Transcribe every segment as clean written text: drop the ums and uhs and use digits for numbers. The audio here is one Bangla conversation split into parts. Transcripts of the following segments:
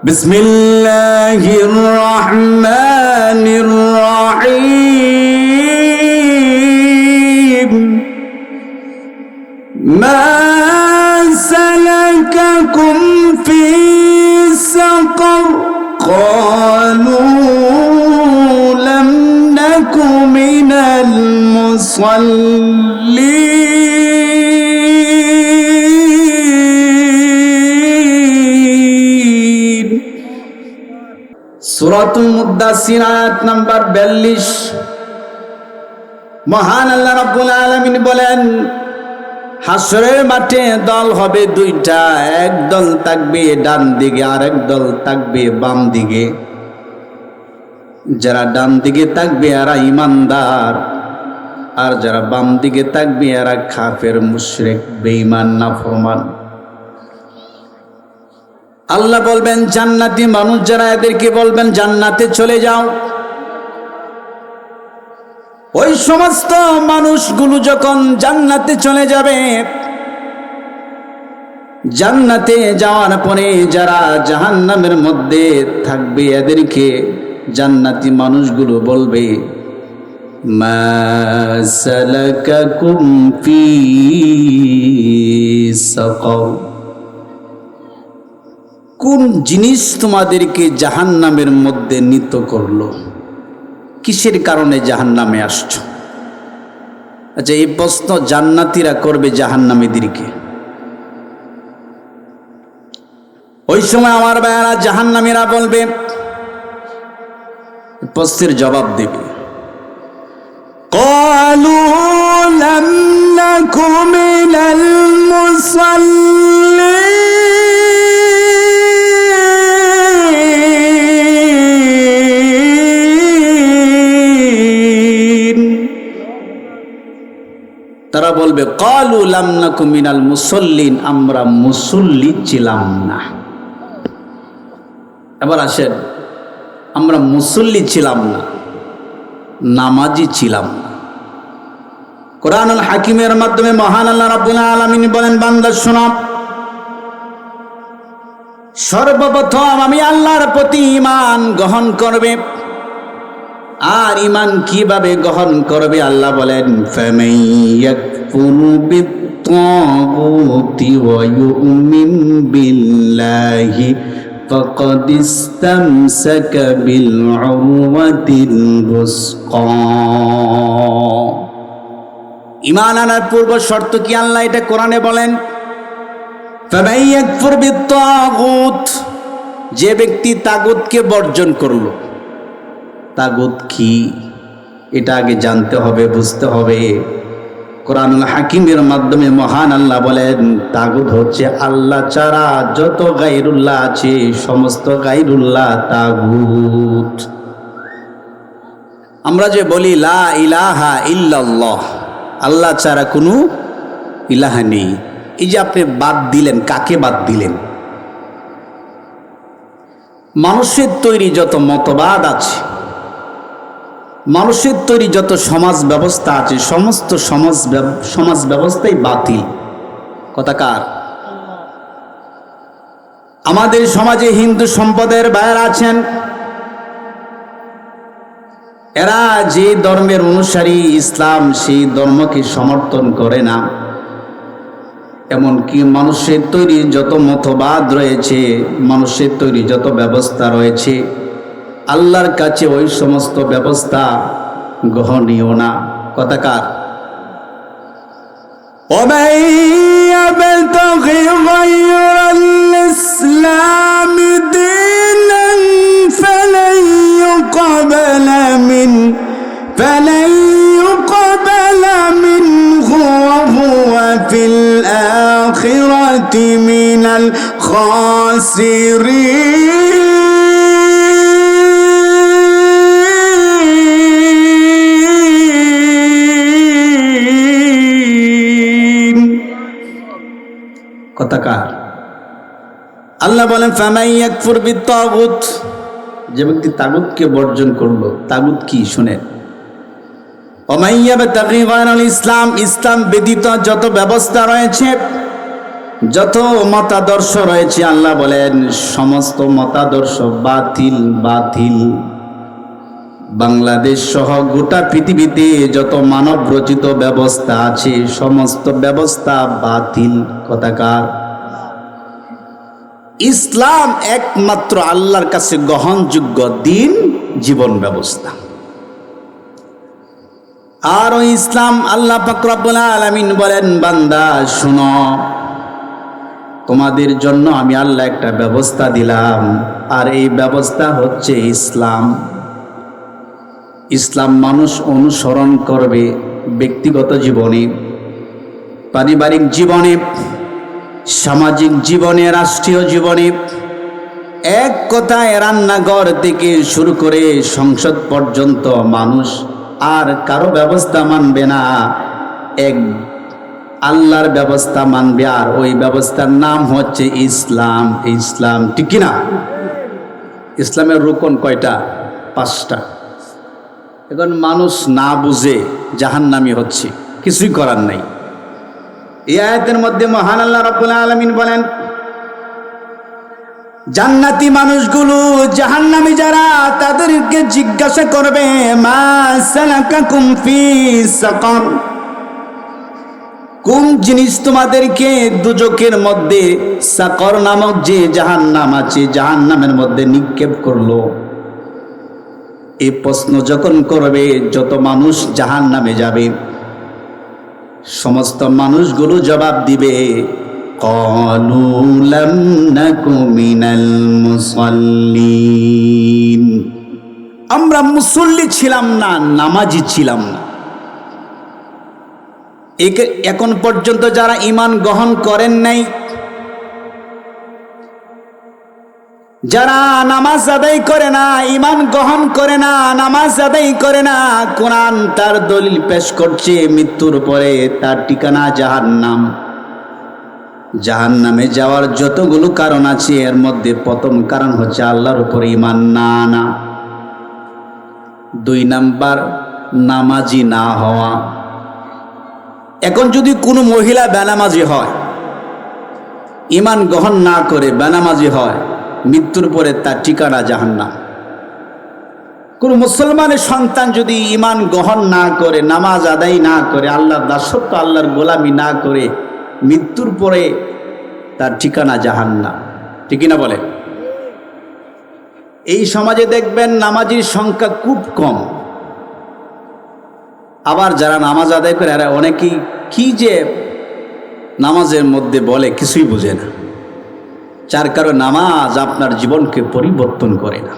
বিসমিল্লাহির রহমানির রহিম মা সালাকাকুম ফি সাকার ক্বালু লাম নাকু মিনাল মুসাল্লিন। সূরাতুল মুদ্দাসসির আয়াত নাম্বার 42। মহান আল্লাহ রাব্বুল আলামিন বলেন, হাসরের মাঠে দল হবে দুইটা, এক দল থাকবে ডান দিকে আর এক দল থাকবে বাম দিকে। যারা ডান দিকে থাকবে এরা ঈমানদার, আর যারা বাম দিকে থাকবে এরা কাফের, মুশরিক, বেঈমান, নাফরমান। আল্লাহ বলবেন জান্নাতি মানুষ যারা, এদেরকে বলবেন জান্নাতে চলে যাও। ওই সমস্ত মানুষগুলো যখন জান্নাতে চলে যাবে, জান্নাতে যাওয়ার পরে যারা জাহান্নামের মধ্যে থাকবে এদেরকে জান্নাতি মানুষগুলো বলবে, মা সালাকাকুম ফি সাকার, কোন জিনিস তোমাদেরকে জাহান্নামের মধ্যে নীত করলো, কিসের কারণে জাহান্নামে আসছো? আচ্ছা, এই প্রশ্ন জান্নাতীরা করবে জাহান্নামীদেরকে। ওই সময় আমার ভাইয়ারা জাহান্নামীরা বলবে, প্রশ্নের জবাব দেবে, ক্বালু লাম নাকু মিনাল মুসাল্লিন। তারা বলবে ক্বালু লাম নাকু মিনাল মুসাল্লিন, আমরা মুসল্লি ছিলাম না। এবার আসেন, আমরা মুসল্লি ছিলাম না, নামাজি ছিলাম না। কোরআনুল হাকিমের মাধ্যমে মহান আল্লাহ রাব্বুল আলামিন বলেন, বান্দা শোনো, সর্বপ্রথম আমি আল্লাহর প্রতি ঈমান গ্রহণ করবে। আর ঈমান কিভাবে গ্রহণ করবে? আল্লাহ বলেন, ফামান ইয়াকফুরু বিত-তাগুতি ওয়া ইউমিন বিল্লাহি ফাকাদ ইসতামসাকা বিল উরওয়াতিল বুসকা। ঈমান আনার পূর্ব শর্ত কি? আল্লাহ এটা কোরআনে বলেন, ফামান ইয়াকফুর বিত-তাগুত, যে ব্যক্তি তাগুতকে বর্জন করলো। তাগুত কি এটা আগে জানতে হবে, বুঝতে হবে। কোরআনুল হাকিমের মাধ্যমে মহান আল্লাহ বলেন, তাগুত হচ্ছে আল্লাহ ছাড়া যত গায়রুল্লাহ আছে সমস্ত গায়রুল্লাহ তাগুত। আমরা যে বলি লা ইলাহা ইল্লাল্লাহ, আল্লাহ ছাড়া কোনো ইলাহা নেই, এই যে আপনি বাদ দিলেন, কাকে বাদ দিলেন? মানুষের তৈরি যত মতবাদ আছে, মানুষের তৈরি যত সমাজ ব্যবস্থা আছে, সমস্ত সমাজ ব্যবস্থাই বাতিল। কথা কার? আমাদের সমাজে হিন্দু সম্প্রদায়ের ভাইয়েরা আছেন, এরা যে ধর্মের অনুসারী, ইসলাম, সেই ধর্মকে সমর্থন করে না। এমনকি মানুষের তৈরি যত মতবাদ রয়েছে, মানুষের তৈরি যত ব্যবস্থা রয়েছে, আল্লাহর কাছে ওই সমস্ত ব্যবস্থা গ্রহণীয় না। কথা কার? وَمَن يَبْتَغِ غَيْرَ الْإِسْلَامِ دِينًا فَلَن يُقْبَلَ مِنْهُ وَهُوَ فِي الْآخِرَةِ مِنَ الْخَاسِرِينَ। কথাকার? আল্লাহ বলেন, ফামান ইয়াকফুর বিত-তাগুত, যে ব্যক্তি তাগুতকে বর্জন করলো। তাগুত কি শুনেন, ওয়া মান ইয়াবতাগি গায়রাল ইসলাম, ইসলাম ব্যতীত যত ব্যবস্থা রয়েছে, যত মতাদর্শ রয়েছে আল্লাহ বলেন সমস্ত মতাদর্শ বাতিল বাতিল। বাংলাদেশ সহ গোটা পৃথিবীতে যত মানব রচিত ব্যবস্থা আছে সমস্ত ব্যবস্থা বাতিল কথাকার। ইসলাম একমাত্র আল্লাহর কাছে গ্রহণযোগ্য দিন, জীবন ব্যবস্থা। আর ওই ইসলাম আল্লাহ পাক রব্বুল আলামিন বলেন, বান্দা শুনো, তোমাদের জন্য আমি আল্লাহ একটা ব্যবস্থা দিলাম, আর এই ব্যবস্থা হচ্ছে ইসলাম। ইসলাম মানুষ অনুসরণ করবে ব্যক্তিগত জীবনে, পারিবারিক জীবনে, সামাজিক জীবনে, রাষ্ট্রীয় জীবনে। এক কথায় রান্নাঘর থেকে শুরু করে সংসদ পর্যন্ত মানুষ আর কারো ব্যবস্থা মানবে না, এক আল্লাহর ব্যবস্থা মানবে। আর ওই ব্যবস্থার নাম হচ্ছে ইসলাম। ইসলাম ঠিক কিনা? ইসলামের রুকন কয়টা? 5টা। এখন মানুষ না বুঝে জাহান্নামী হচ্ছে, কিছুই করার নাই। এই আয়াতের মধ্যে মহান আল্লাহ রাব্বুল আলামিন বলেন, জান্নাতি মানুষগুলো জাহান্নামী যারা তাদেরকে জিজ্ঞাসা করবে, মা সালাকাকুম ফি সাকার, কোন জিনিস তোমাদেরকে দুজকের মধ্যে, সাকর নামক যে জাহান্নাম আছে, জাহান্নামের মধ্যে নিক্ষেপ করলো? এই প্রশ্ন যখন করবে, যত মানুষ জাহান্নামে যাবে সমস্ত মানুষগুলো জবাব দিবে, ক্বালু লাম নাকু মিনাল মুসাল্লিন, আমরা মুসল্লি ছিলাম না, নামাজি ছিলাম না। এখন পর্যন্ত যারা ঈমান গ্রহণ করেন নাই, যারা নামাজ আদায় করে না, ঈমান গ্রহণ করে না, নামাজ আদায় করে না, কোরআন তার দলিল পেশ করছে মৃত্যুর পরে তার ঠিকানা জাহান্নাম। জাহান্নামে যাওয়ার যতগুলো কারণ আছে এর মধ্যে প্রথম কারণ হচ্ছে আল্লাহর উপরে ঈমান না আনা। 2 নাম্বার নামাজি না হওয়া। এখন যদি কোনো মহিলা বেনামাজি হয়, ঈমান গ্রহণ না করে বেনামাজি হয়, মৃত্যুর পরে তার ঠিকানা জাহান্নাম। কোন মুসলমানের সন্তান যদি ঈমান গ্রহণ না করে, নামাজ আদায় না করে, আল্লাহর দাসত্ব, আল্লাহর গোলামি না করে, মৃত্যুর পরে তার ঠিকানা জাহান্নাম। ঠিক না বলে? এই সমাজে দেখবেন নামাজির সংখ্যা খুব কম। আবার যারা নামাজ আদায় করে এরা অনেকেই কি যে নামাজের মধ্যে বলে কিছুই বোঝে না। যার কারণে নামাজ আপনার জীবনকে পরিবর্তন করে না।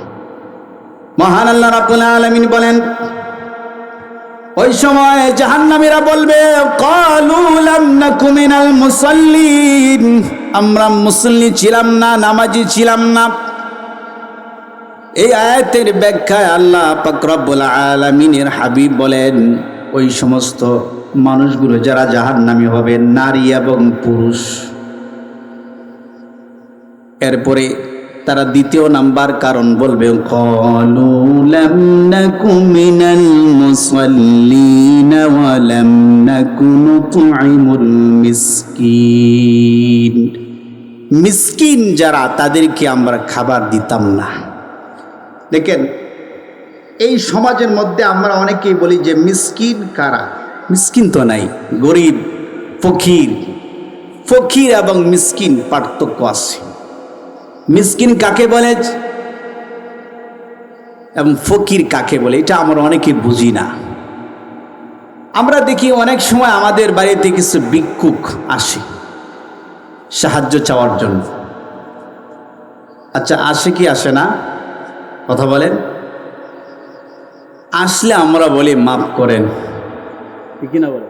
মহান আল্লাহ রাব্বুল আলামিন বলেন, ওই সময় জাহান্নামীরা বলবে, ক্বালু লাম নাকু মিনাল মুসাল্লিন, আমরা মুসল্লি ছিলাম না, নামাজি ছিলাম না। এই আয়াতের ব্যাখ্যায় আল্লাহ পাক রব্বুল আলামিনের হাবিব বলেন, ওই সমস্ত মানুষগুলো যারা জাহান্নামী হবে, নারী এবং পুরুষ। এরপরে তারা 2য় নাম্বার কারণ বলবে, ক্বালু লাম নাকু মিনাল মুসাল্লিন ওয়া লাম নাকু নুতঈমুল মিসকিন, মিসকিন যারা তাদেরকে আমরা খাবার দিতাম না। দেখেন, এই সমাজের মধ্যে আমরা অনেকেই বলি যে মিসকিন কারা? মিসকিন তো নাই, গরিব, ফকির। ফকির এবং মিসকিন পার্থক্য আছে। মিসকিন কাকে বলে এবং ফকির কাকে বলে, এটা আমরা অনেকে বুঝি না। আমরা দেখি অনেক সময় আমাদের বাড়িতে কিছু ভিক্ষুক আসে সাহায্য চাওয়ার জন্য। আচ্ছা, আসে কি আসে না? কথা বলেন। আসলে আমরা বলি মাফ করেন, ঠিক না বলে?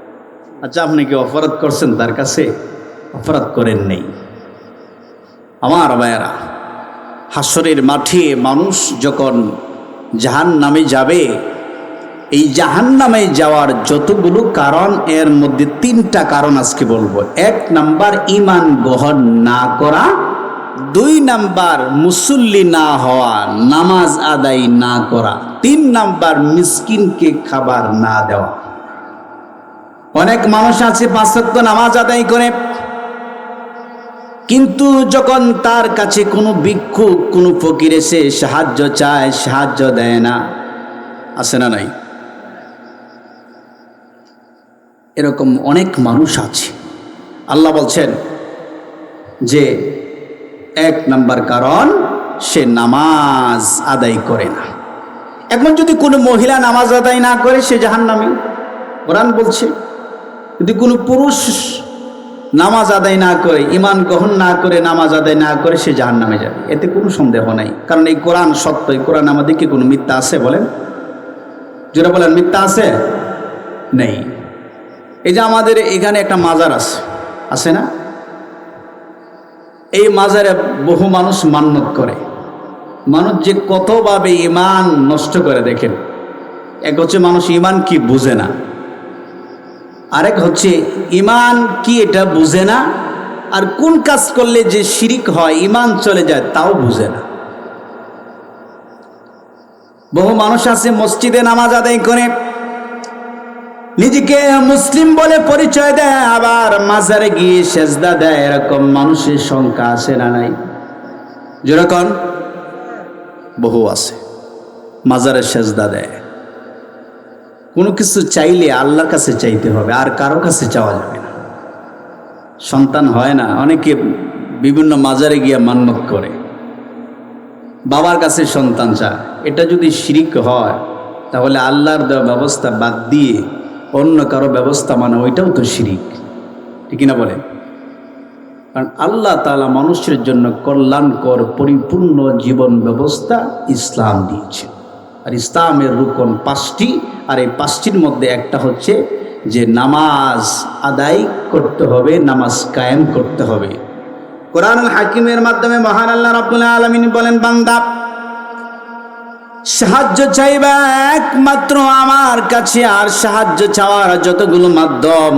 আচ্ছা, আপনি কি অপরাধ করছেন তার কাছে? অপরাধ করেন নেই। আমার ভাইয়েরা, হাসরের মাঠে মানুষ যখন জাহান্নামে যাবে, এই জাহান্নামে যাওয়ার যতগুলো কারণ, এর মধ্যে 3টা কারণ আজকে বলবো। 1 নাম্বার ঈমান গ্রহণ না করা, 2 নাম্বার মুসল্লি না হওয়া, নামাজ আদায় না করা, 3 নাম্বার মিসকিনকে খাবার না দেওয়া। অনেক মানুষ আছে 5 ওয়াক্ত নামাজ আদায় করে, কিন্তু যখন তার কাছে কোনো ভিক্ষুক কোনো ফকির এসে সাহায্য চায়, সাহায্য দেয় না। আছে না নাই? এরকম অনেক মানুষ আছে। আল্লাহ বলছেন যে 1 নাম্বার কারণ, সে নামাজ আদায় করে না। এখন যদি কোনো মহিলা নামাজ আদায় না করে, সে জাহান্নামী। কোরআন বলছে যদি কোনো পুরুষ নামাজ আদায় না করে, ঈমান গ্রহণ না করে, নামাজ আদায় না করে, সে জাহান্নামে যাবে। এতে কোনো সন্দেহ নাই, কারণ এই কোরআন সত্য। এই কোরআন আমাদেরকে কোনো মিথ্যা আছে বলেন? যারা বলেন মিথ্যা আছে? নেই। এই যে আমাদের এখানে একটা মাজার আছে, আছে না? এই মাজারে বহু মানুষ মান্নত করে। মানুষ যে কতভাবে ঈমান নষ্ট করে দেখেন। এক হচ্ছে মানুষ ঈমান কি বুঝে না, আরেক হচ্ছে ঈমান কি এটা বুঝে না, আর কোন কাজ করলে যে শিরিক হয়, ঈমান চলে যায়, তাও বুঝে না। বহু মানুষ আছে মসজিদে নামাজ আদায় করে, নিজেকে মুসলিম বলে পরিচয় দেয়, আবার মাজারে গিয়ে সেজদা দেয়। এরকম মানুষের সংখ্যা আছে না নাই? যেরকম বহু আছে মাজারে সেজদা দেয়। কোনো কিছু চাইলে আল্লাহর কাছে চাইতে হবে, আর কারো কাছে চাওয়া যাবে না। সন্তান হয় না, অনেকে বিভিন্ন মাজারে গিয়ে মান্নত করে, বাবার কাছে সন্তান চায়। এটা যদি শিরিক হয়, তাহলে আল্লাহর দেওয়া ব্যবস্থা বাদ দিয়ে অন্য কারো ব্যবস্থা মানে ওইটাও তো শিরিক, ঠিক না বলে? কারণ আল্লাহ তাআলা মানুষের জন্য কল্যাণকর পরিপূর্ণ জীবন ব্যবস্থা ইসলাম দিয়েছে। আর ইসলামের রুকন 5টি, আর এই 5টির মধ্যে একটা হচ্ছে যে নামাজ আদায় করতে হবে, নামাজ কায়েম করতে হবে। কোরআনুল হাকিমের মাধ্যমে মহান আল্লাহ রাব্বুল আলামিন বলেন, বান্দা সাহায্য চাইবা একমাত্র আমার কাছে, আর সাহায্য চাওয়ার যতগুলো মাধ্যম,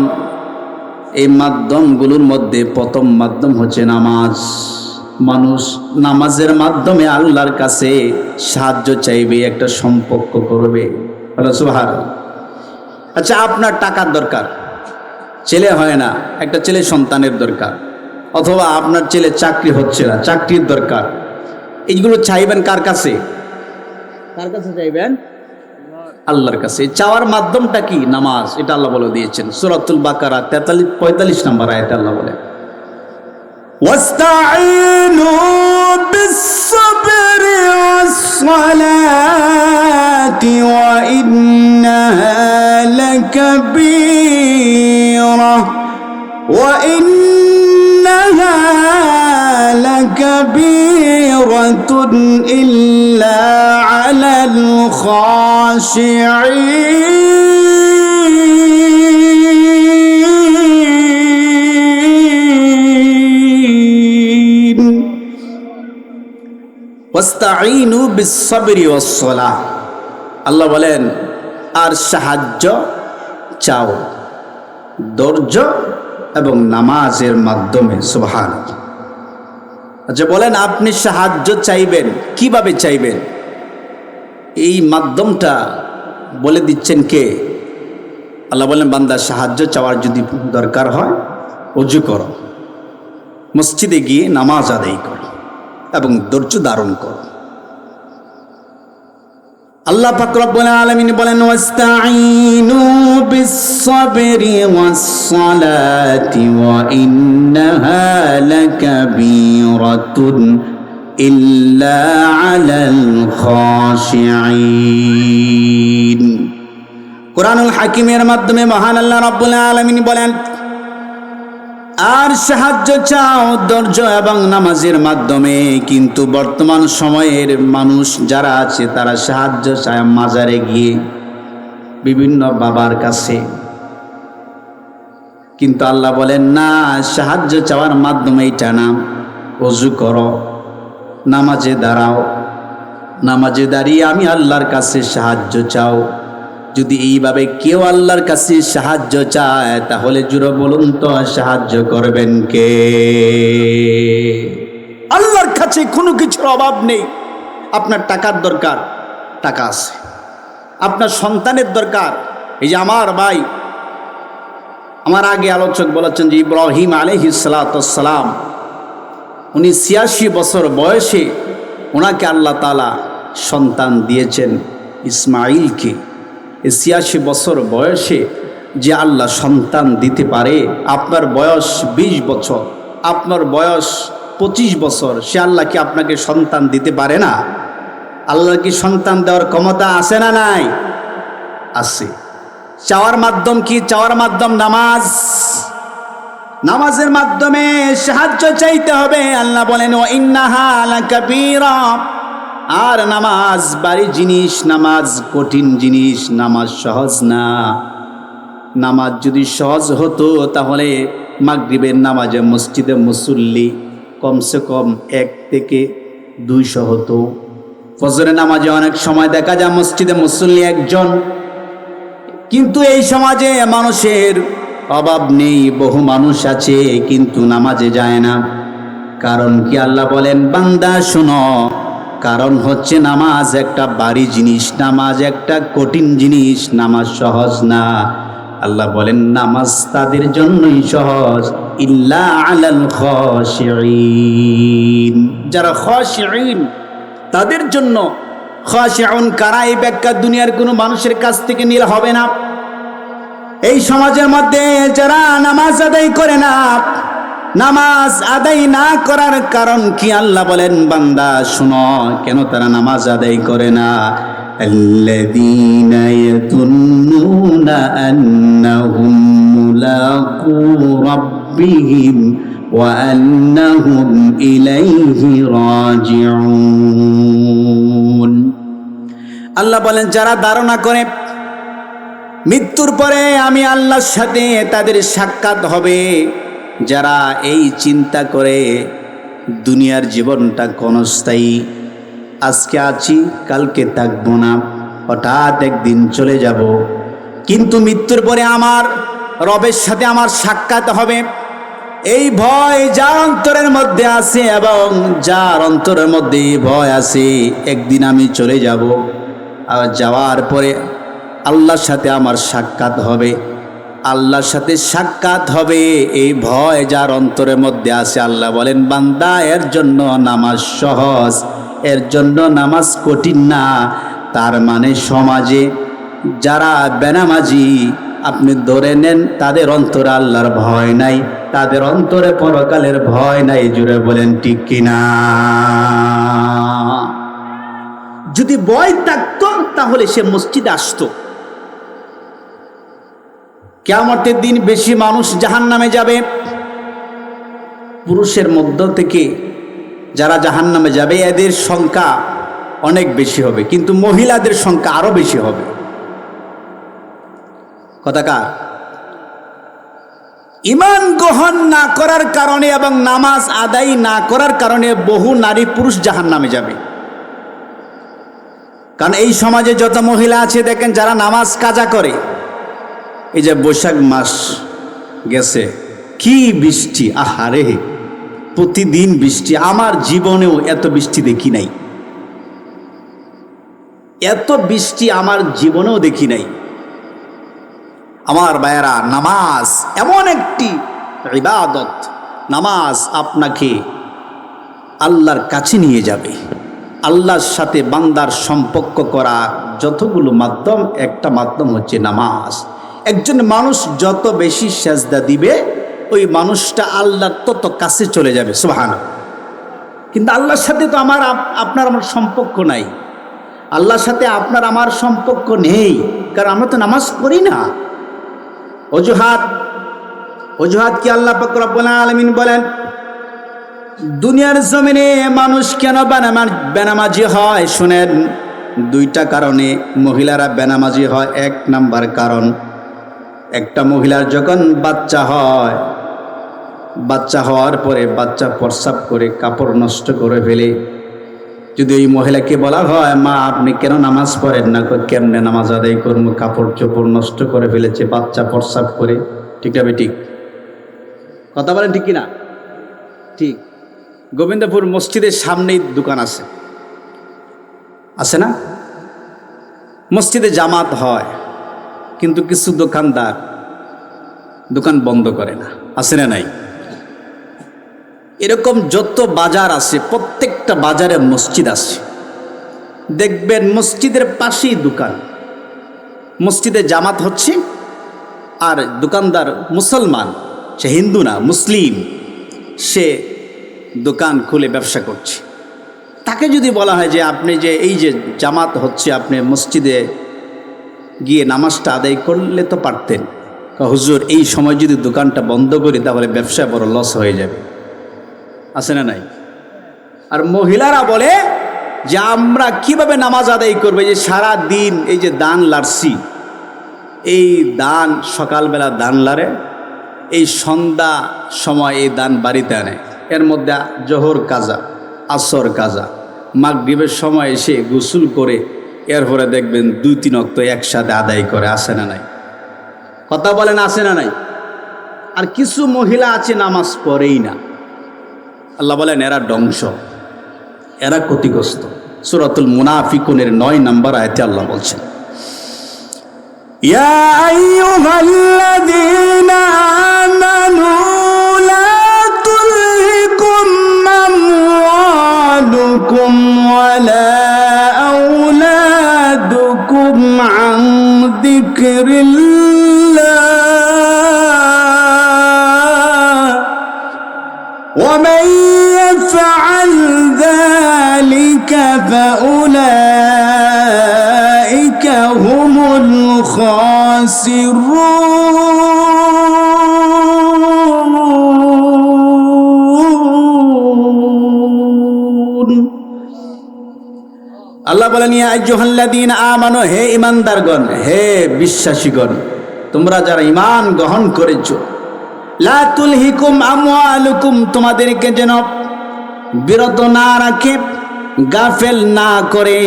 এই মাধ্যমগুলোর মধ্যে প্রথম মাধ্যম হচ্ছে নামাজ। মানুষ নামাজের মাধ্যমে আল্লাহর কাছে সাহায্য চাইবে, একটা সম্পর্ক করবে। সুবহানাল্লাহ। আচ্ছা, আপনার টাকার দরকার, ছেলে হয় না, একটা ছেলে সন্তানের দরকার, অথবা আপনার ছেলে চাকরি হচ্ছে না, চাকরির দরকার, এইগুলো চাইবেন কার কাছে? কার কাছে চাইবেন? আল্লাহর কাছে। চাওয়ার মাধ্যমটা কি? নামাজ। এটা আল্লাহ বলে দিয়েছেন সূরাতুল বাকারা 45 নম্বর আয়াতে আল্লাহ বলে, ওয়াস্তাঈনু বিস-সাবরি ওয়াস-সালাতি ওয়া ইন্নাহা লাকাবীরা ওয়া ইন্নাহা লাকাবীরাতুন ইল্লা আলাল খাশিঈন। ওয়াস্তাঈনু বিস-সাবরি ওয়াস-সালাহ। আল্লাহ বলেন, আর সাহায্য চাও ধৈর্য এবং নামাজের মাধ্যমে। সুবহানাল্লাহ। আচ্ছা বলেন, আপনি সাহায্য চাইবেন কিভাবে চাইবেন? এই মাধ্যমটা বলে দিচ্ছেন কে? আল্লাহ বলেন, বান্দা সাহায্য চাওয়ার যদি দরকার হয়, ওযু করো, মসজিদে গিয়ে নামাজ আদায় করো এবং ধৈর্য ধারণ করো। আল্লাহ পাক রব্বুল আলামিন বলেন, ওয়াস্তাঈনু বিস-সাবরি ওয়াস-সালাতি ওয়া ইন্নাহা লাকাবীরাতুন ইল্লা আলাল খাশিঈন। কোরআনুল হাকিমের মাধ্যমে মহান আল্লাহ রাব্বুল আলামিন বলেন, আর সাহায্য চাও ধৈর্য এবং নামাজের মাধ্যমে। কিন্তু বর্তমান সময়ের মানুষ যারা আছে, তারা সাহায্য চায় মাজারে গিয়ে, বিভিন্ন বাবার কাছে। কিন্তু আল্লাহ বলেন, না, সাহায্য চাওয়ার মাধ্যমে এটা না। ওযু করো, নামাজে দাঁড়াও, নামাজে দাঁড়িয়ে আমি আল্লাহর কাছে সাহায্য চাও। যদি এইভাবে কেউ আল্লাহর কাছে সাহায্য চায়, তাহলে জোরে বলুন তো, সাহায্য করবেন কে? আল্লাহর কাছে কোনো কিছুর অভাব নেই। আপনার টাকার দরকার, টাকা আছে। আপনার সন্তানের দরকার, এই যে আমার ভাই, আমার আগে আলোচক বলেছেন যে ইব্রাহিম আলাইহিস সালাতু ওয়াস সালাম উনি ৮৬ বছর বয়সে ওনাকে আল্লাহ তাআলা সন্তান দিয়েছেন ইসমাঈলকে। এই ৮৬ বছর বয়সে যে আল্লাহ সন্তান দিতে পারে, আপনার বয়স ২০ বছর, আপনার বয়স ২৫ বছর, সে আল্লাহ কি আপনাকে সন্তান দিতে পারে না? আল্লাহর কি সন্তান দেওয়ার ক্ষমতা আছে না নাই? আছে। চাওয়ার মাধ্যম কি? চাওয়ার মাধ্যম নামাজ। নামাজের মাধ্যমে সাহায্য চাইতে হবে। আল্লাহ বলেন ওয়া ইন্নাহা লাকাবীরা, আর নামাজ ভারী জিনিস, নামাজ কঠিন জিনিস, নামাজ সহজ না। নামাজ যদি সহজ হতো তাহলে মাগরিবের নামাজে মসজিদে মুসল্লি কমসে কম ১ থেকে ২০০ হতো। ফজরের নামাজে অনেক সময় দেখা যায় মসজিদে মুসল্লি ১ জন, কিন্তু এই সমাজে মানুষের অভাব নেই, বহু মানুষ আছে কিন্তু নামাজে যায় না। কারণ কি? আল্লাহ বলেন বান্দা শোনো, কারণ হচ্ছে নামাজ একটা ভারী জিনিস, নামাজ একটা কঠিন জিনিস, নামাজ সহজ না। আল্লাহ বলেন নামাজ তাদের জন্যই সহজ, ইল্লা আলাল খাশিঈন, যারা খাশিঈন তাদের জন্য। খাশিউন কারা? এই ব্যাখ্যা দুনিয়ার কোনো মানুষের কাছ থেকে নিলে হবে না। এই সমাজের মধ্যে যারা নামাজ আদায় করে না, নামাজ আদায় না করার কারণ কি? আল্লাহ বলেন বান্দা শুনো, কেন তারা নামাজ আদায় করে না? আল্লাযীনা ইয়াযুন্নুনা আন্নাহুম মুলাকু রাব্বিহিম ওয়া আন্নাহুম ইলাইহি রাজিউন। আল্লাহ বলেন যারা ধারণা করে মৃত্যুর পরে আমি আল্লাহর সাথে তাদের সাক্ষাৎ হবে, যারা এই চিন্তা করে দুনিয়ার জীবনটা ক্ষণস্থায়ী, আজকে আছি কালকে থাকবো না, হঠাৎ একদিন চলে যাব, কিন্তু মৃত্যুর পরে আমার রবের সাথে আমার সাক্ষাৎ হবে, এই ভয় যার অন্তরের মধ্যে আছে, এবং যার অন্তরের মধ্যে এই ভয় আছে একদিন আমি চলে যাব, আর যাওয়ার পরে আল্লাহর সাথে আমার সাক্ষাৎ হবে, আল্লাহর সাথে সাক্ষাৎ হবে, এই ভয় যার অন্তরের মধ্যে আছে, আল্লাহ বলেন বান্দা এর জন্য নামাজ সহজ, এর জন্য নামাজ কঠিন না। তার মানে সমাজে যারা বেনামাজি আপনি ধরে নেন, তাদের অন্তরে আল্লাহর ভয় নাই, তাদের অন্তরে পরকালের ভয় নাই। জুড়ে বলেন ঠিক কিনা? যদি ভয় থাকতো তাহলে সে মসজিদে আসতো। কিয়ামতের দিন বেশি মানুষ জাহান্নামে যাবে, পুরুষের মধ্য থেকে যারা জাহান্নামে যাবে এদের সংখ্যা অনেক বেশি হবে, কিন্তু মহিলাদের সংখ্যা আরো বেশি হবে। কথাকার ঈমান গ্রহণ না করার কারণে এবং নামাজ আদায় না করার কারণে বহু নারী পুরুষ জাহান্নামে যাবে। কারণ এই সমাজে যত মহিলা আছে দেখেন যারা নামাজ কাজা করে, এই যে বৈশাখ মাস গেছে কি বৃষ্টি, আহারে প্রতিদিন বৃষ্টি, আমার জীবনেও এত বৃষ্টি দেখি নাই, এত বৃষ্টি আমার জীবনেও দেখি নাই। আমার ভাইয়েরা, নামাজ এমন একটি ইবাদত, নামাজ আপনাকে আল্লাহর কাছে নিয়ে যাবে। আল্লাহর সাথে বান্দার সম্পর্ক করা যতগুলো মাধ্যম, একটা মাধ্যম হচ্ছে নামাজ। একজন মানুষ যত বেশি সেজদা দিবে ওই মানুষটা আল্লাহর তত কাছে চলে যাবে, সুবহানাল্লাহ। কিন্তু আল্লাহর সাথে তো আপনার আমার সম্পর্ক নাই, আল্লাহর সাথে আপনার আমার সম্পর্ক নেই, কারণ আমরা তো নামাজ পড়ি না। অজুহাত কি? আল্লাহ পাক রব্বুল আলামিন বলেন দুনিয়ার জমিনে মানুষ কেন বেনামাজি হয়? শুনেন, দুইটা কারণে মহিলারা বেনামাজি হয়। ১ নাম্বার কারণ, একটা মহিলার যখন বাচ্চা হয়, বাচ্চা হওয়ার পরে বাচ্চা প্রস্রাব করে কাপড় নষ্ট করে ফেলে, যদি ওই মহিলাকে বলা হয় মা আপনি কেন নামাজ পড়েন না, কেমনে নামাজ আদায় করবো, কাপড় চোপড় নষ্ট করে ফেলেছে, বাচ্চা প্রস্রাব করে, ঠিক হবে? ঠিক কথা বলেন ঠিক কিনা? ঠিক। গোবিন্দপুর মসজিদের সামনেই দোকান আছে, আছে না? মসজিদে জামাত হয়, কিন্তু কিছু দোকানদার দোকান বন্ধ করে না, আছে না নাই? এরকম যত বাজার আছে প্রত্যেকটা বাজারে মসজিদ আছে, দেখবেন মসজিদের পাশেই দোকান, মসজিদে জামাত হচ্ছে আর দোকানদার মুসলমান, সে হিন্দু না মুসলিম, সে দোকান খুলে ব্যবসা করছে। তাকে যদি বলা হয় যে আপনি যে এই যে জামাত হচ্ছে আপনি মসজিদে গিয়ে নামাজটা আদায় করলে তো পারতেন, হুজুর এই সময় যদি দোকানটা বন্ধ করি তাহলে ব্যবসায় বড় লস হয়ে যাবে, আছে না নাই? আর মহিলারা বলে যে আমরা কিভাবে নামাজ আদায় করবো, যে সারা দিন এই যে দান লাড়ছি, এই দান সকালবেলা দান লাড়ে, এই সন্ধ্যা সময় এই দান বাড়িতে আনে, এর মধ্যে জোহর কাজা, আসর কাজা, মাগরিবের সময় এসে গোসল করে এরপরে দেখবেন 2-3 ওয়াক্ত একসাথে আদায় করে, আছে না নাই? কথা বলেন আছে না নাই? আর কিছু মহিলা আছে নামাজ পড়েই না, আল্লাহ বলেন এরা ধ্বংস, এরা ক্ষতিগ্রস্ত। সূরাতুল মুনাফিকুনের 9 নম্বর আয়াতে আল্লাহ বলছেন, ইয়া আইয়ুহাল্লাযীনা আমানু লা তুলহিকুম আমওয়ালুকুম ওয়ালা আওলাদুকুম আন যিকরিল্লাহ ওয়া মান ইয়াফআল যালিকা ফাউলাইকা হুমুল খাসিরুন। আল্লাহ বলেন ইয়া আইয়ুহাল্লাযীনা আমানু, হে ঈমানদারগণ, হে বিশ্বাসীগণ, তোমরা যারা ঈমান গ্রহণ করেছো, লা তুলহিকুম আমওয়ালুকুম, তোমাদেরকে যেন বিরত না রাখে, গাফেল না করে,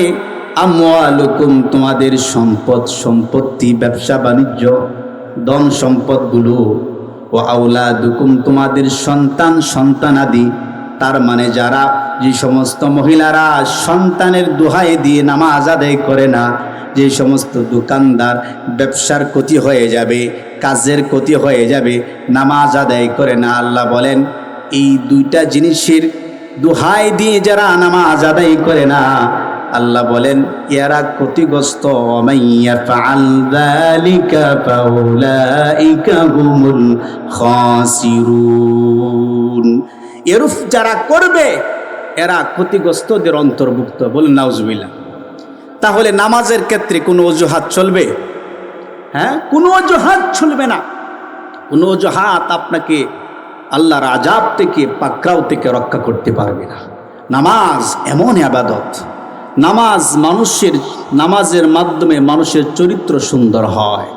আমওয়ালুকুম, তোমাদের সম্পদ সম্পত্তি, ব্যবসা বাণিজ্য, ধন সম্পদগুলো, ও আওলাদুকুম, তোমাদের সন্তান সন্তানাদি। তার মানে যারা, যে সমস্ত মহিলারা সন্তানের দোহাই দিয়ে নামাজ আদায় করে না, যে সমস্ত দোকানদার ব্যবসার ক্ষতি হয়ে যাবে, কাজের ক্ষতি হয়ে যাবে, নামাজ আদায় করে না, আল্লাহ বলেন এই 2টা জিনিসের দোহাই দিয়ে যারা নামাজ আদায় করে না, আল্লাহ বলেন এরা ক্ষতিগ্রস্ত। ওয়ামাইয়া ফাআল যালিকা ফাউলাইকা হুমুল খাসিরুন, এরূপ যারা করবে এরা ক্ষতিগ্রস্তদের অন্তর্ভুক্ত। বলেন নাউজুবিল্লাহ। তাহলে নামাজের ক্ষেত্রে কোনো অজুহাত চলবে? হ্যাঁ, কোনো অজুহাত চলবে না। কোনো অজুহাত আপনাকে আল্লাহর আযাব থেকে, পাকড়াও থেকে রক্ষা করতে পারবে না। নামাজ এমন ইবাদত, নামাজের মাধ্যমে মানুষের চরিত্র সুন্দর হয়।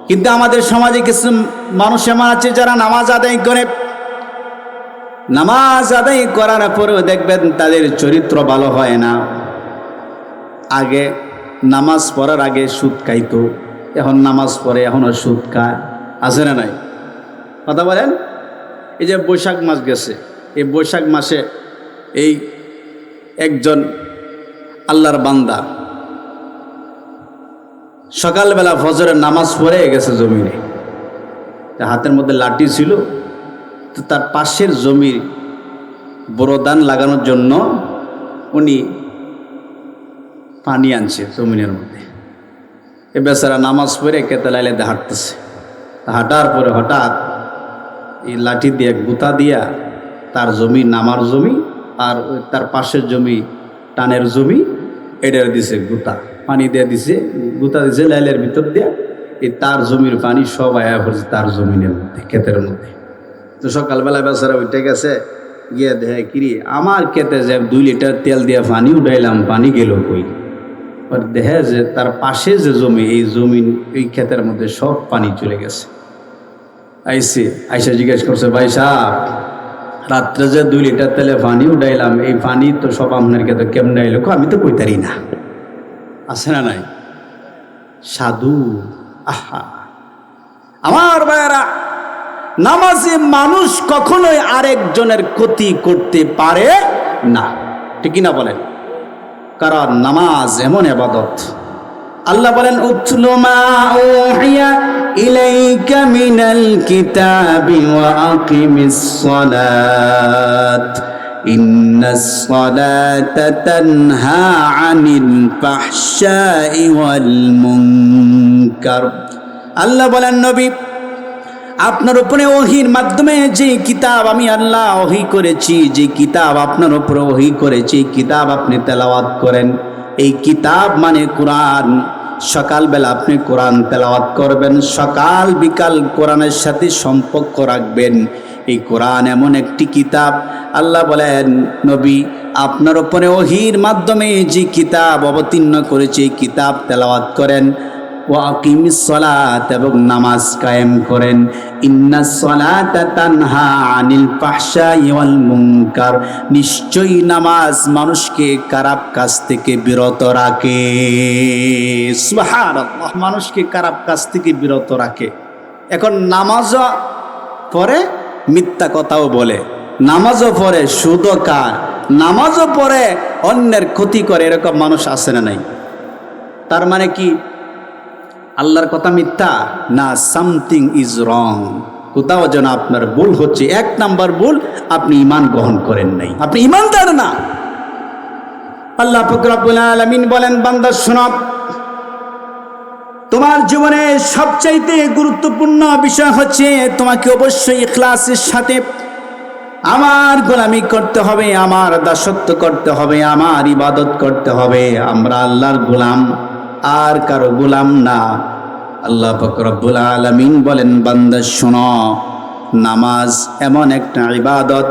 কিন্তু আমাদের সমাজে কিছু মানুষ এমন আছে যারা নামাজ আদায় করে, নামাজ আদায় করার পরেও দেখবেন তাদের চরিত্র ভালো হয় না। আগে নামাজ পড়ার আগে সুদ খাইতো, এখন নামাজ পড়ে এখনও সুদ খায়, আছে না নাই? কথা বলেন। এই যে বৈশাখ মাস গেছে, এই বৈশাখ মাসে এই একজন আল্লাহর বান্দা সকালবেলা ফজরের নামাজ পড়ে গেছে জমিনে, হাতের মধ্যে লাঠি ছিল, তো তার পাশের জমির বড় ধান লাগানোর জন্য উনি পানি আনছে জমিনের মধ্যে। এ বেচারা নামাজ পড়ে কেতালাইলে হাঁটতেছে, হাঁটার পরে হঠাৎ এই লাঠি দিয়ে গুতা দিয়া তার জমি, নামার জমি আর তার পাশের জমি, টানের জমি, এটার দিছে গুতা, পানি দিয়ে দিছে, গুতা দিছে লাইলের ভিতর দিয়া, এই তার জমির পানি সব আয়া পড়ছে তার জমিনের মধ্যে, ক্ষেতের মধ্যে। তো সকালবেলা বেচারা উঠে গেছে, গিয়ে দেখে কিরি আমার ক্ষেতে যে 2 লিটার তেল দিয়ে পানি উঠাইলাম, পানি গেল কই? দেখে যে তার পাশে যে জমি, এই জমি, এই ক্ষেতের মধ্যে সব পানি চলে গেছে। আইসা জিজ্ঞেস করছে, ভাই সাহেব, রাত্রে যে 2 লিটার তেলে পানি উঠাইলাম, এই পানি তো সব আপনার ক্ষেত্রে কেমন আইলো? আমি তো কইতারি না, আছে না নাই? সাধু। আহা, আমার ভাইয়েরা, নামাজে মানুষ কখনোই আরেকজনের ক্ষতি করতে পারে না, ঠিক না বলেন? কারণ নামাজ এমন ইবাদত। আল্লাহ বলেন উতলু মা উহিয়া ইলাইকা মিনাল কিতাবি ওয়া আকিমিস সালাত ইন্নাস সালাতা তানহা আনিল ফাহশাই ওয়াল মুনকার। আল্লাহ বলেন, নবী আপনার উপরে ওহীর মাধ্যমে যে কিতাব আমি আল্লাহ ওহী করেছি, যে কিতাব আপনার উপরে ওহী করেছি, কিতাব আপনি তেলাওয়াত করেন। এই কিতাব মানে কোরআন। সকালবেলা আপনি কোরআন তেলাওয়াত করবেন, সকাল বিকাল কোরআনের সাথে সম্পর্ক রাখবেন। এই কোরআন এমন একটি কিতাব, আল্লাহ বলেন নবী আপনার উপরে ওহীর মাধ্যমে যে কিতাব অবতীর্ণ করেছে এই কিতাব তেলাওয়াত করেন। ওয়া আকিমিস সালাত, এবং নামাজ কায়েম করেন। ইন্নাস সালাতা তানহা আনিল ফাহশাই ওয়াল মুনকার, নিশ্চয়ই নামাজ মানুষকে খারাপ কাজ থেকে বিরত রাখে। সুবহানাল্লাহ, মানুষকে খারাপ কাজ থেকে বিরত রাখে। এখন নামাজও পড়ে মিথ্যা কথাও বলে, নামাজও পড়ে সুদও খায়, নামাজও পড়ে অন্যের ক্ষতি করে, এরকম মানুষ আছে না নাই? তার মানে কি আল্লাহর কথা মিথ্যা না? সামথিং ইজ রং, কোথাও যেন আপনার ভুল হচ্ছে। এক নাম্বার ভুল, আপনি ঈমান গ্রহণ করেন নাই, আপনি ঈমানদার না। আল্লাহ পাক রব্বুল আলামিন বলেন, বান্দা শোনো, তোমার জীবনে সবচাইতে গুরুত্বপূর্ণ বিষয় হচ্ছে তোমাকে অবশ্যই ইখলাসের সাথে আমার গোলামি করতে হবে, আমার দাসত্ব করতে হবে, আমার ইবাদত করতে হবে। আমরা আল্লাহর গোলাম, আর কারো গোলাম না। আল্লাহ পাক রব্বুল আলামিন বলেন, বান্দা শোনো, নামাজ এমন একটা ইবাদত,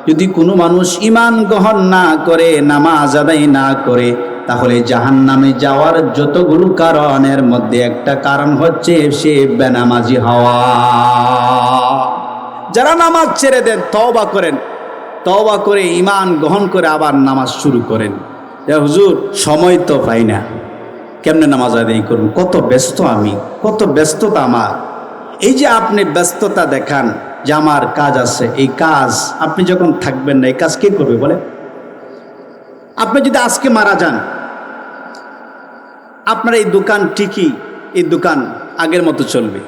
যদি কোনো মানুষ ঈমান গ্রহণ না করে, নামাজ আদায় না করে, তাহলে জাহান্নামে যাওয়ার যতগুলো কারণের মধ্যে একটা কারণ হচ্ছে সে বেনামাজি হওয়া। যারা নামাজ ছেড়ে দেন, তওবা করেন, তওবা করে ঈমান গ্রহণ করে আবার নামাজ শুরু করেন। হুজুর সময় তো পাই না, কেমনে নামাজ আদায় করুন, কত ব্যস্ত আমি, কত ব্যস্ততা আমার। এই যে আপনি ব্যস্ততা দেখান যে আমার কাজ আছে, এই কাজ আপনি যখন থাকবেন না, এই কাজ কে করবে বলে? আপনি যদি আজকে মারা যান, আপনার এই দোকান ঠিকই, এই দোকান আগের মতো চলবে,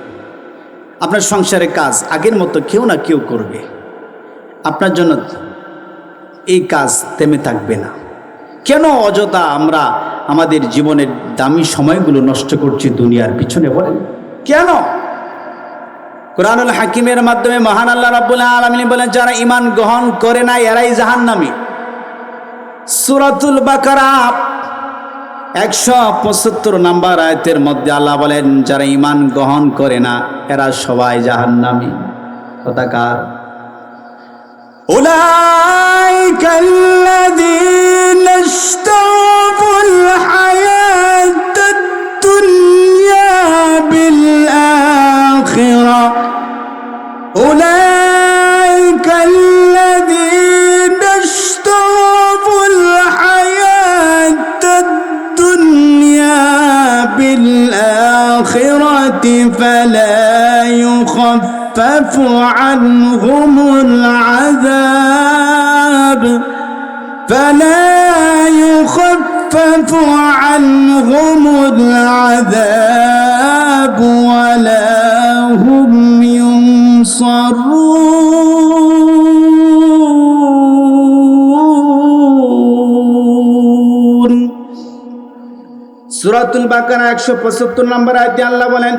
আপনার সংসারের কাজ আগের মতো কেউ না কেউ করবে, আপনার জন্য এই কাজ থেমে থাকবে না। কেন অযথা আমরা আমাদের জীবনের দামি সময়গুলো নষ্ট করছি দুনিয়ার পিছনে বলেন? কেন? কুরআনুল হাকিমের মাধ্যমে মহান আল্লাহ রাব্বুল আলামিন বলেন, যারা ঈমান গ্রহণ করে না এরাই জাহান্নামী। সূরাতুল বাকারা 175 নম্বর আয়াতের মধ্যে আল্লাহ বলেন, যারা ঈমান গ্রহণ করে না এরা সবাই জাহান্নামী। কথাকার উলাইকাল্লাযীনা ইশতারাউল হায়াতাদ দুনিয়া বিল আখিরা, উলাইকাল্লাযীনা ইশতারাউল হায়াতাদ দুনিয়া বিল আখিরাতি ফালা يخفف عنهم العذاب فلا يخفف عنهم العذاب ولا هم ينصرون। সূরাতুল বাকারা 175 নম্বর আয়াতে আল্লাহ বলেন,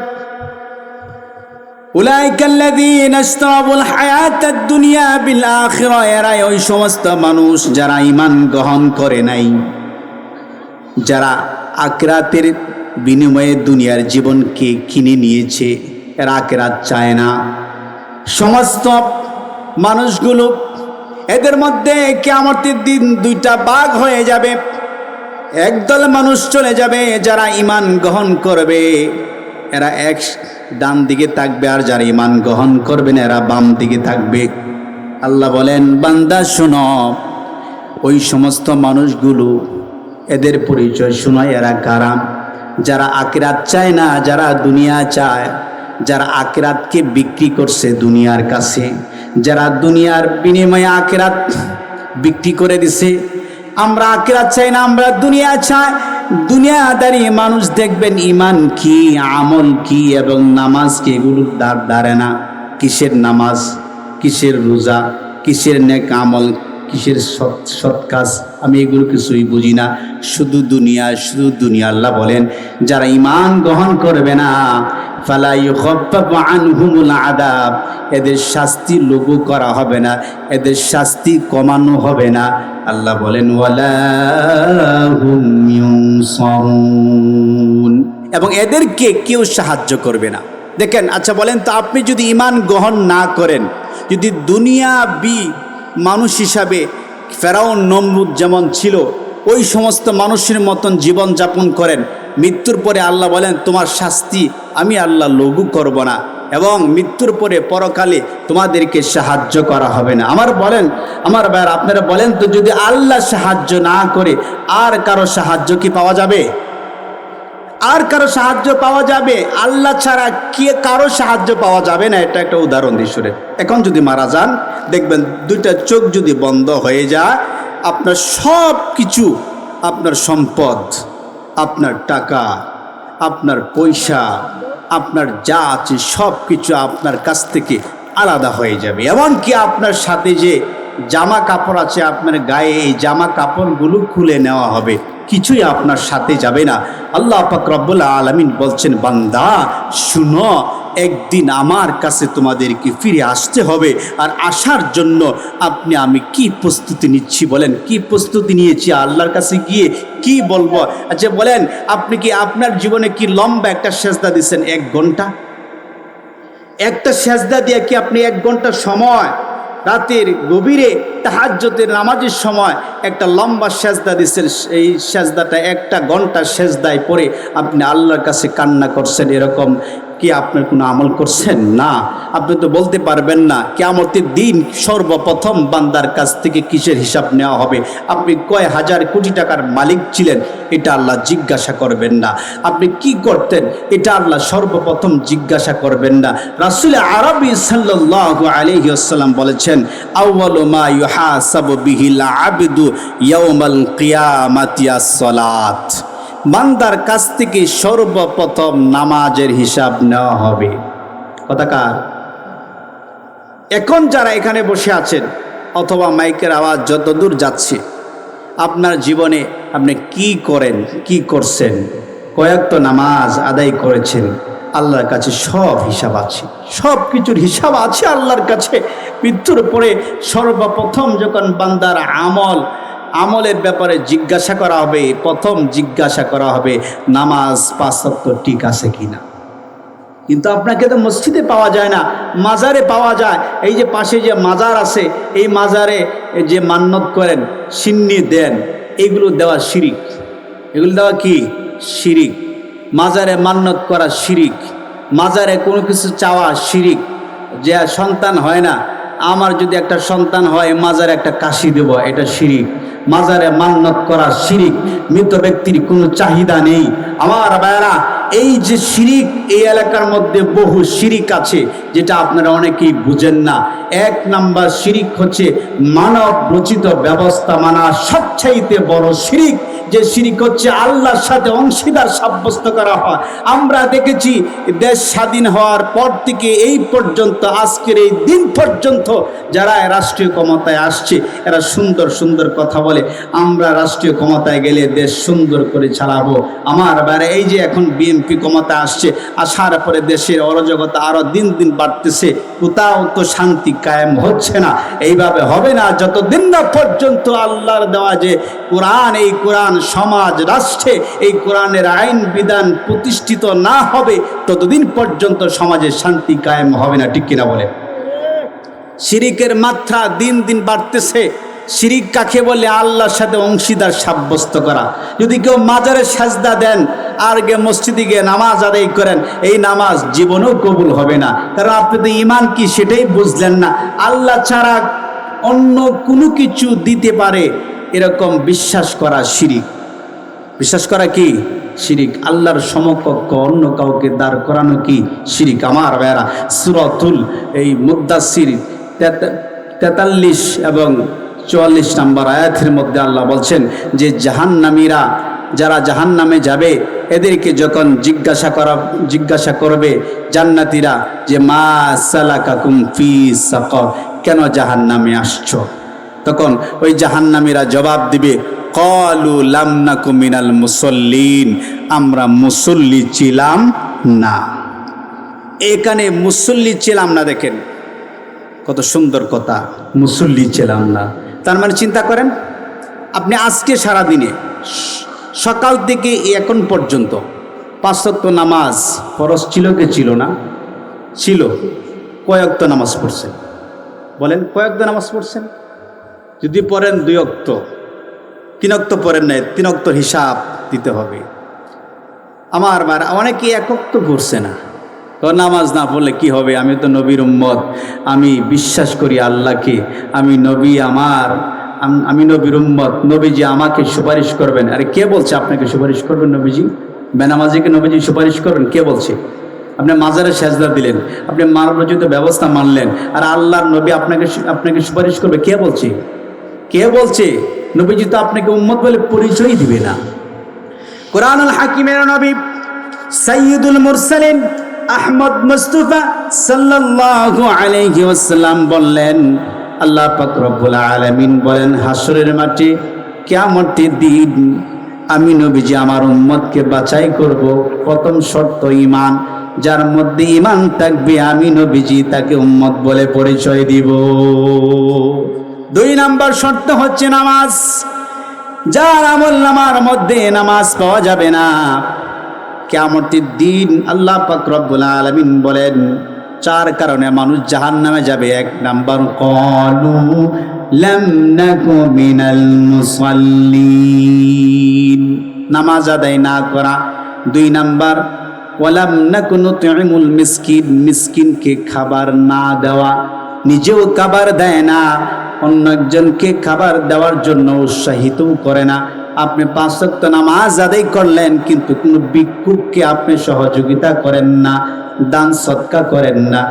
উলাইকাল্লাযীনা ইশতারাউল হায়াতাদ দুনিয়া বিল আখিরা, এরাই ওই সমস্ত মানুষ যারা ঈমান গ্রহণ করে নাই, যারা আখিরাতের বিনিময়ে দুনিয়ার জীবনকে কিনে নিয়েছে, এরা আখিরাত চায় না। সমস্ত মানুষগুলো, এদের মধ্যে কিয়ামতের দিন দুইটা ভাগ হয়ে যাবে। একদল মানুষ চলে যাবে যারা ঈমান গ্রহণ করবে, এরা এক ডান দিকে থাকবে, আর যারা ঈমান গ্রহণ করবে না এরা বাম দিকে থাকবে। আল্লাহ বলেন, বান্দা শোনো, ওই সমস্ত মানুষগুলো, এদের পরিচয় শোনায়, এরা কারা? যারা আখিরাত চায় না, যারা দুনিয়া চায়, যারা আখিরাতকে বিক্রি করছে দুনিয়ার কাছে, যারা দুনিয়ার বিনিময়ে আখিরাত বিক্রি করে দিছে। আমরা আখিরাত চাই না, আমরা দুনিয়া চাই, দুনিয়াদারি মানুষ দেখবেন ইমান কি, আমল কি এবং নামাজ কি এগুলোর দ্বার ধারে না। কিসের নামাজ, কিসের রোজা, কিসের নেক আমল, কিসের সৎ কাজ, আমি এগুলো কিছুই বুঝি না। শুধু দুনিয়া, শুধু দুনিয়া। আল্লাহ বলেন যারা ইমান গ্রহণ করবে না, ফালা ইউখাফফাফু আনহুমুল আযাব, এদের শাস্তি লঘু করা হবে না, এদের শাস্তি কমানো হবে না। আল্লাহ বলেন ওয়ালা হুম ইউনসারুন, এবং এদেরকে কেউ সাহায্য করবে না। দেখেন, আচ্ছা বলেন তো, আপনি যদি ইমান গ্রহণ না করেন, যদি দুনিয়াবি মানুষ হিসাবে ফেরাউন নমরুদ যেমন ছিল ওই সমস্ত মানুষের মতন জীবন যাপন করেন, মৃত্যুর পরে আল্লাহ বলেন তোমার শাস্তি আমি আল্লাহ লঘু করব না, এবং মৃত্যুর পরে পরকালে তোমাদেরকে সাহায্য করা হবে না। আমার ভাইয়ের, আপনারা বলেন তো, যদি আল্লাহ সাহায্য না করে আর কারো সাহায্য কি পাওয়া যাবে? আর কারো সাহায্য পাওয়া যাবে? আল্লাহ ছাড়া কে কারো সাহায্য পাওয়া যাবে না। এটা একটা উদাহরণ দিয়ে শুনে, এখন যদি মারা যান, দেখবেন দুইটা চোখ যদি বন্ধ হয়ে যায়, আপনার সব কিছু, আপনার সম্পদ, আপনার টাকা, আপনার পয়সা, আপনার যা আছে সব কিছু আপনার কাছ থেকে আলাদা হয়ে যাবে। এমনকি আপনার সাথে যে জামা কাপড় আছে আপনার গায়ে, এই জামা কাপড়গুলো খুলে নেওয়া হবে, কিছুই আপনার সাথে যাবে না। আল্লাহ পাক রব্বুল আলামিন বলছেন, বান্দা শুনো, একদিন আমার কাছে তোমাদেরকে ফিরে আসতে হবে। আর আসার জন্য আমি কি প্রস্তুতি নিচ্ছি বলেন? কি প্রস্তুতি নিয়েছি আল্লাহর কাছে গিয়ে কি বলবো? আচ্ছা বলেন, আপনি কি আপনার জীবনে কি লম্বা একটা সেজদা দিচ্ছেন? 1 ঘন্টা? একটা সেজদা দিয়ে কি আপনি 1 ঘন্টা সময় রাতের গভীরে তাহাজ্জুদের নামাজের সময় একটা লম্বা সেজদা দিচ্ছেন? এই সেজদাটা 1 ঘন্টা সেজদায় পড়ে আপনি আল্লাহর কাছে কান্না করছেন, এরকম কি আপনার কোনো আমল করছেন? না। আপনি তো বলতে পারবেন না কিয়ামতের দিন সর্বপ্রথম বান্দার কাছ থেকে কিসের হিসাব নেওয়া হবে। আপনি কয় হাজার কোটি টাকার মালিক ছিলেন, এটা আল্লাহ জিজ্ঞাসা করবেন না। আপনি কি করতেন, এটা আল্লাহ সর্বপ্রথম জিজ্ঞাসা করবেন না। রাসূল আরবি সাল্লাল্লাহু আলাইহি ওয়াসাল্লাম বলেছেন, আউয়ালু মা ইউহাসাবু বিহিল আবদু ইয়াউমাল কিয়ামাতি আস-সালাত, বান্দার কাছ থেকে সর্বপ্রথম নামাজের হিসাব নেওয়া হবে। কথাকার? এখন যারা এখানে বসে আছেন অথবা মাইকের আওয়াজ যতদূর যাচ্ছে, আপনার জীবনে আপনি কি করেন, কি করছেন, কয়েকত নামাজ আদায় করেছেন, আল্লাহর কাছে সব হিসাব আছে, সব কিছুর হিসাব আছে আল্লাহর কাছে। মৃত্যুর পরে সর্বপ্রথম যখন বান্দার আমলের ব্যাপারে জিজ্ঞাসা করা হবে, প্রথম জিজ্ঞাসা করা হবে নামাজ 5 ওয়াক্ত ঠিক আছে কিনা। কিন্তু আপনাকে তো মসজিদে পাওয়া যায় না, মাজারে পাওয়া যায়। এই যে পাশে যে মাজার আছে, এই মাজারে যে মান্নত করেন, সিন্নি দেন, এগুলো দেওয়া শিরিক। এগুলো দেওয়া কি? শিরিক। মাজারে মান্নত করা শিরিক, মাজারে কোনো কিছু চাওয়া শিরিক। যে সন্তান হয় না, আমার যদি একটা সন্তান হয় মাজারে একটা কাশি দেব, এটা শিরিক। মাজারে মান্নত করা শিরিক। মৃত ব্যক্তির কোনো চাহিদা নেই। আমার ভাইরা, এই যে শিরিক, এই এলাকার মধ্যে বহু শিরিক আছে যেটা আপনারা অনেকেই বুঝেন না। 1 নাম্বার শিরিক হচ্ছে মানব রচিত ব্যবস্থা মানা সবচাইতে বড় শিরিক। যে শিরিক হচ্ছে আল্লাহর সাথে অংশীদার সাব্যস্ত করা হয়। আমরা দেখেছি দেশ স্বাধীন হওয়ার পর থেকে এই পর্যন্ত, আজকের এই দিন পর্যন্ত যারা রাষ্ট্রীয় ক্ষমতায় আসছে, এরা সুন্দর সুন্দর কথা বলে, আমরা রাষ্ট্রীয় ক্ষমতায় গেলে দেশ সুন্দর করে চালাবো। আমার বাইরে এই যে এখন বিএনপি ক্ষমতা আসছে, আসার পরে দেশের অরাজকতা আরো দিন দিন বাড়তেছে, কোথাও তো শান্তি কায়েম হচ্ছে না। এইভাবে হবে না যতদিন না পর্যন্ত আল্লাহর দেওয়া যে কোরআন, এই কোরআন সমাজ রাষ্ট্রে এই কোরআনের আইন বিধান প্রতিষ্ঠিত না হবে, ততদিন পর্যন্ত সমাজে শান্তি কায়েম হবে না। ঠিক কিনা বলে? শিরিকের মাত্রা দিন দিন বাড়তেছে। শিরিক কাকে বলে? আল্লাহর সাথে অংশীদার সাব্যস্ত করা। যদি কেউ মাজারে সাজদা দেন আর গিয়ে মসজিদে গিয়ে নামাজ আদায় করেন, এই নামাজ জীবনেও কবুল হবে না। কারণ আপনি তো ইমান কি সেটাই বুঝলেন না। আল্লাহ ছাড়া অন্য কোনো কিছু দিতে পারে এরকম বিশ্বাস করা শিরিক। বিশ্বাস করা কি? শিরিক। আল্লাহর সমকক্ষ অন্য কাউকে দাঁড় করানো কি? শিরিক। আমার ভাইরা, সূরাতুল এই মুদ্দাসসির 43 এবং 44 নম্বর আয়াতের মধ্যে আল্লাহ বলছেন যে জাহান্নামীরা যারা জাহান্নামে যাবে এদেরকে যখন জিজ্ঞাসা করবে জান্নাতীরা যে মা সালাকাকুম ফি সাকর, কেন জাহান্নামে আসছো? তখন ওই জাহান্নামীরা জবাব দিবে ক্বালু লাম নাকু মিনাল মুসাল্লিন, আমরা মুসল্লি ছিলাম না। এখানে মুসল্লি ছিলাম না, দেখেন কত সুন্দর কথা, মুসল্লি ছিলাম না। তার মানে চিন্তা করেন আপনি আজকে সারা দিনে সকাল থেকে এখন পর্যন্ত 5 ওয়াক্ত নামাজ ফরজ ছিল কি ছিল না? ছিল। কয় ওয়াক্ত নামাজ পড়ছেন বলেন? কয় ওয়াক্ত নামাজ পড়ছেন? যদি পড়েন 2 ওয়াক্ত, 3 ওয়াক্ত পড়েন নাই, 3 ওয়াক্ত হিসাব দিতে হবে। আমার অনেকে 1 ওয়াক্ত পড়ছে না। নামাজ না পড়লে কি হবে? আমি তো নবীর উম্মত, আমি বিশ্বাস করি আল্লাহকে, আমি নবী, আমি নবীর উম্মত, নবীজি আমাকে সুপারিশ করবেন। আরে কে বলছে আপনাকে সুপারিশ করবেন নবীজি? বেনামাজিকে নবীজি সুপারিশ করবেন? কে বলছে? আপনি মাজারে সেজদা দিলেন, আপনি মানবরচিত ব্যবস্থা মানলেন, আর আল্লাহর নবী আপনাকে সুপারিশ করবে? কে বলছে? কে বলছে? নবীজি তো আপনাকে উম্মত বলে পরিচয় দিবে না। কোরআনুল হাকিমের নবী সাইয়্যিদুল মুরসালিন আহমদ মুস্তাফা সাল্লাল্লাহু আলাইহি ওয়াসাল্লাম বললেন, আল্লাহ পাক রব্বুল আলামিন বলেন, হাসরের মাঠে কিয়ামতের দিন আমি নবীজি আমার উম্মতকে বাছাই করব। প্রথম শর্ত ঈমান, যার মধ্যে ঈমান থাকবে আমি নবীজি তাকে উম্মত বলে পরিচয় দিব। 2 নম্বর শর্ত হচ্ছে নামাজ। যার আমলনামার মধ্যে নামাজ পাওয়া যাবে না, কিয়ামতের দিন আল্লাহ পাক রব্বুল আলামিন বলেন 4 কারণে মানুষ জাহান্নামে যাবে। 1 নাম্বার ক্বালু লাম নাকু মিনাল মুসাল্লিন, নামাজ আদায় না করা। 2 নাম্বার ওয়ালাম নাকু নুতইমুল মিসকিন, মিসকিনকে খাবার না দেওয়া, নিজেও খাবার দেয় না, অন্য একজনকে খাবার দেওয়ার জন্য উৎসাহিতও করে না। আপনি 5 ওয়াক্ত নামাজ আদায় করলেন কিন্তু কোনো ভিক্ষুককে আপনি সহযোগিতা করেন না, দান সদকা করেন না,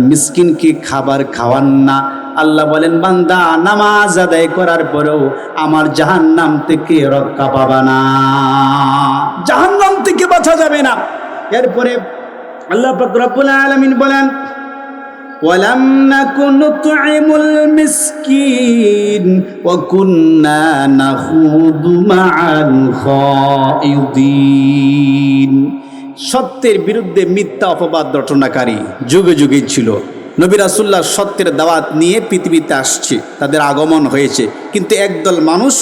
মিসকিনকে খাবার খাওয়ান না। আল্লাহ বলেন বান্দা নামাজ আদায় করার পরেও আমার জাহান্নাম থেকে রক্ষা পাবা না, জাহান্নাম থেকে বাঁচা যাবে না। এরপরে আল্লাহ পাক রব্বুল আলামিন বলেন ওয়ালাম নাকু নুতইমুল মিসকিন ওয়া কুন্না নাখুদু মাআল খাইদিন। সত্যের বিরুদ্ধে মিথ্যা অপবাদ রটনাকারী যুগে যুগে ছিল। নবী রাসূলুল্লাহ সত্যের দাওয়াত নিয়ে পৃথিবীতে আসছে, তাদের আগমন হয়েছে, কিন্তু একদল মানুষ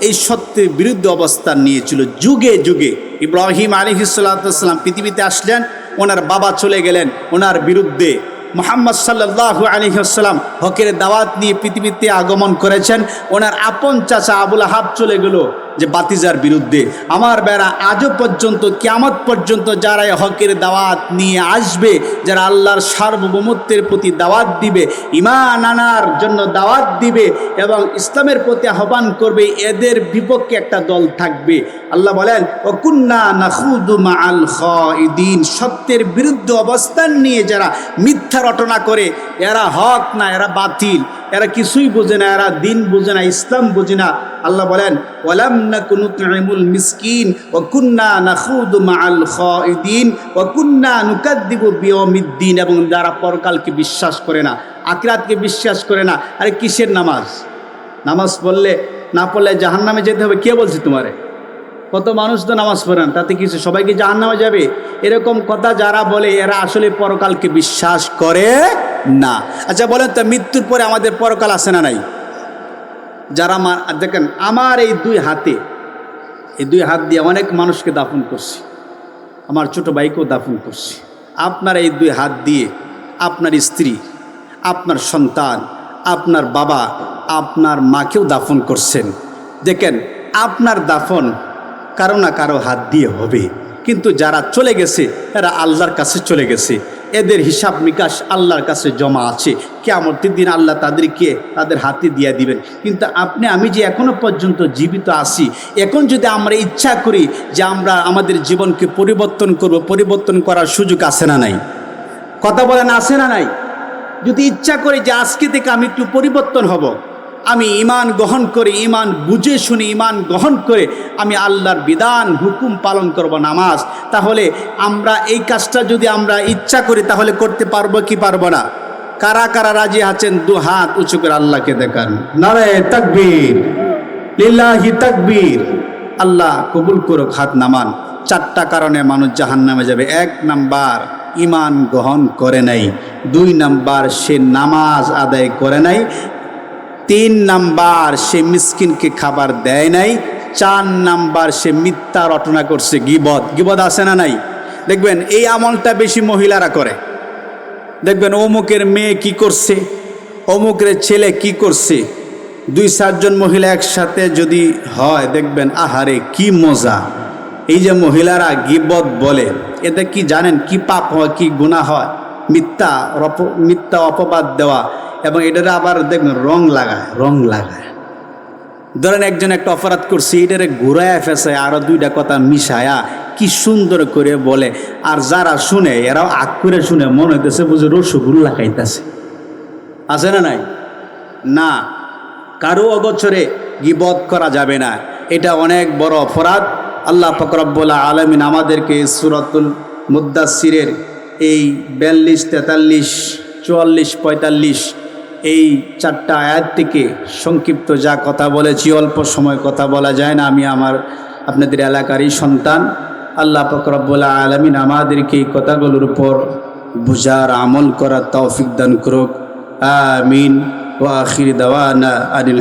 এই সত্যের বিরুদ্ধে অবস্থান নিয়েছিল যুগে যুগে। ইব্রাহিম আলাইহিস সালাতু ওয়াস সালাম পৃথিবীতে আসলেন, ওনার বাবা চলে গেলেন ওনার বিরুদ্ধে। মুহাম্মদ সাল্লাল্লাহু আলাইহি ওয়াসাল্লাম হকের দাওয়াত নিয়ে পৃথিবীতে আগমন করেছেন, ওনার আপন চাচা আবুল আহাব চলে গেল যে বাতিজার বিরুদ্ধে। আমার বেড়া আজও পর্যন্ত কিয়ামত পর্যন্ত যারা হকের দাওয়াত নিয়ে আসবে, যারা আল্লাহর সার্বভৌমত্বের প্রতি দাওয়াত দিবে, ঈমান আনার জন্য দাওয়াত দিবে এবং ইসলামের প্রতি আহ্বান করবে, এদের বিপক্ষে একটা দল থাকবে। আল্লাহ বলেন ওয়া কুন্না নাখুদু মাআল খাইদিন, সত্যের বিরুদ্ধে অবস্থান নিয়ে যারা মিথ্যা রটনা করে, এরা হক না, এরা বাতিল, এরা কিছুই বোঝে না, এরা দিন বোঝে না, ইসলাম বোঝে না। আল্লাহ বলেন ওয়ালাম নাকু নুতইমুল মিসকিন ওয়া কুন্না নাখুদু মাআল খাইদিন ওয়া কুন্না নুকাদ্দিবু বিয়াউমিদ্দিন, এবং যারা পরকালকে বিশ্বাস করে না, আখিরাতকে বিশ্বাস করে না। আরে কিসের নামাজ? নামাজ পড়লে না পড়লে জাহান্নামে যেতে হবে, কে বলছে তোমারে? কত মানুষ তো নামাজ পড়েন, তাতে কিছু, সবাই কি জাহান্নামে যাবে? এরকম কথা যারা বলে এরা আসলে পরকালকে বিশ্বাস করে না। আচ্ছা বলেন তো, মৃত্যুর পরে আমাদের পরকাল আছে না নাই? যারা দেখেন আমার এই 2 হাতে, এই 2 হাত দিয়ে অনেক মানুষকে দাফন করছি, আমার ছোট ভাইকেও দাফন করছি। আপনার এই 2 হাত দিয়ে আপনার স্ত্রী, আপনার সন্তান, আপনার বাবা, আপনার মাকেও দাফন করছেন। দেখেন আপনার দাফন কারো না কারো হাত দিয়ে হবে, কিন্তু যারা চলে গেছে এরা আল্লাহর কাছে চলে গেছে, এদের হিসাব নিকাশ আল্লাহর কাছে জমা আছে। কিয়ামতের দিন আল্লাহ তাদেরকে তাদের হাতে দিয়ে দিবেন। কিন্তু আপনি আমি যে এখনো পর্যন্ত জীবিত আছি, এখন যদি আমরা ইচ্ছা করি যে আমরা আমাদের জীবনকে পরিবর্তন করব, পরিবর্তন করার সুযোগ আছে না নাই? কথা বলেন আছে না নাই? যদি ইচ্ছা করি যে আজকে থেকে আমি একটু পরিবর্তন হব, আমি ঈমান গ্রহণ করে, ঈমান বুঝে শুনে ঈমান গ্রহণ করে আমি আল্লাহর বিধান হুকুম পালন করব নামাজ, তাহলে আমরা এই কাজটা যদি আমরা ইচ্ছা করি তাহলে করতে পারবো কি পারবো না? কারা কারা রাজি আছেন দু হাত উঁচু করে আল্লাহকে দেখান। নারে তাকবীর, লিল্লাহি তাকবীর। আল্লাহ কবুল করুক, হাত নামান। 4টা কারণে মানুষ জাহান্নামে যাবে। 1 নাম্বার, ঈমান গ্রহণ করে নাই। 2 নাম্বার, সে নামাজ আদায় করে নাই। 3 নাম্বার, সে মিসকিনকে খাবার দেয় নাই। 4 নাম্বার, সে মিথ্যা রটনা করছে, গীবত। গীবত আছে না নাই? দেখবেন এই আমলটা বেশি মহিলারা করে। দেখবেন অমুকের মেয়ে কি করছে, অমুকের ছেলে কি করছে, 2-4 জন মহিলা একসাথে যদি হয় দেখবেন আহারে কি মজা। এই যে মহিলারা গীবত বলে, এতে কি জানেন কি পাপ হয়, কি গুনাহ হয়? মিথ্যা অপবাদ দেওয়া, এবং এটারে আবার দেখবেন রং লাগায়। ধরেন একজন একটা অপরাধ করছে, এটারে ঘুরায় ফেসায় আরো 2টা কথা মিশায়া কি সুন্দর করে বলে, আর যারা শুনে এরাও আগ করে শুনে, মনে হইতেছে বুঝে রসগোল্লা খাইতেছে। আছে না নাই? না, কারো অগোচরে গীবত করা যাবে না, এটা অনেক বড় অপরাধ। আল্লাহ পাক রব্বুল আলামিন আমাদেরকে সূরাতুল মুদ্দাসসিরের এই 42, 43, 44, 45 এই 4টা আয়াত থেকে সংক্ষিপ্ত যা কথা বলেছি, অল্প সময় কথা বলা যায় না, আমি আপনাদের এলাকারই সন্তান। আল্লাহ পাক রব্বুল আলামিন আমাদেরকে এই কথাগুলোর উপর বুঝার, আমল করার তৌফিক দান করুক। আমিন। ওয়া আখির দাওয়ানা আনিল